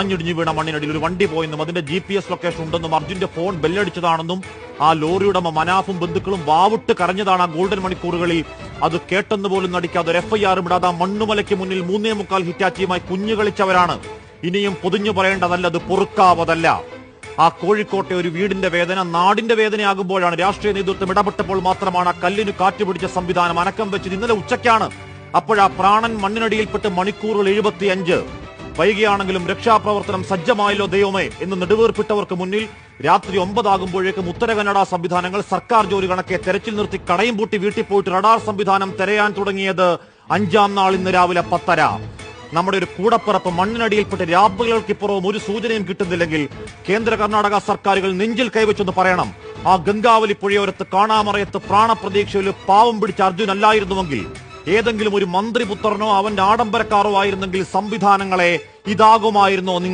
ഞ്ഞിടിഞ്ഞു വീണ മണ്ണിനടിയിൽ ഒരു വണ്ടി പോയെന്നും അതിന്റെ GPS ലൊക്കേഷൻ ഉണ്ടെന്നും അർജുന്റെ ഫോൺ ബെല്ലടിച്ചതാണെന്നും ആ ലോറിയുടെ മനാഫും ബന്ധുക്കളും വാവിട്ട് കരഞ്ഞതാണ് ആ ഗോൾഡൻ മണിക്കൂറുകളിൽ. അത് കേട്ടെന്ന് പോലും നടിക്കാതെ ഒരു FIR ഇടാതെ ആ മണ്ണുമലയ്ക്ക് മുന്നിൽ 3.25 ഹിറ്റാച്ചിയുമായി കുഞ്ഞു കളിച്ചവരാണ്. ഇനിയും പൊതിഞ്ഞു പറയേണ്ടതല്ല, അത് പൊറുക്കാവതല്ല. ആ കോഴിക്കോട്ടെ ഒരു വീടിന്റെ വേദന നാടിന്റെ വേദനയാകുമ്പോഴാണ് രാഷ്ട്രീയ നേതൃത്വം ഇടപെട്ടപ്പോൾ മാത്രമാണ് ആ കല്ലിന് കാറ്റുപിടിച്ച സംവിധാനം അനക്കം വെച്ചത്. ഇന്നലെ ഉച്ചയ്ക്കാണ്. അപ്പോഴാ പ്രാണൻ മണ്ണിനടിയിൽപ്പെട്ട് മണിക്കൂറുകൾ 75. വൈകിയാണെങ്കിലും രക്ഷാപ്രവർത്തനം സജ്ജമായല്ലോ ദൈവമേ എന്ന് നെടുവേർപ്പിട്ടവർക്ക് മുന്നിൽ രാത്രി 9 ആകുമ്പോഴേക്കും ഉത്തര കന്നഡ സംവിധാനങ്ങൾ സർക്കാർ ജോലി കണക്കെ തെരച്ചിൽ നിർത്തി കടയും പൂട്ടി വീട്ടിൽ പോയിട്ട് റഡാർ സംവിധാനം തെരയാൻ തുടങ്ങിയത് 5-ാം നാൾ ഇന്ന് രാവിലെ 10:30. നമ്മുടെ ഒരു കൂടപ്പിറപ്പ് മണ്ണിനടിയിൽപ്പെട്ട് രാപ്പകൽക്കിപ്പുറവും ഒരു സൂചനയും കിട്ടുന്നില്ലെങ്കിൽ കേന്ദ്ര കർണാടക സർക്കാരുകൾ നെഞ്ചിൽ കൈവച്ചെന്ന് പറയണം. ആ ഗംഗാവലി പുഴയോരത്ത് കാണാമറയത്ത് പ്രാണപ്രതീക്ഷയിൽ പാവം പിടിച്ച അർജുൻ അല്ലായിരുന്നുവെങ്കിൽ, ഏതെങ്കിലും ഒരു മന്ത്രിപുത്രനോ അവന്റെ ആഡംബരക്കാരോ ആയിരുന്നെങ്കിൽ സംവിധാനങ്ങളെ ഇതാകുമായിരുന്നോ നിങ്ങൾ?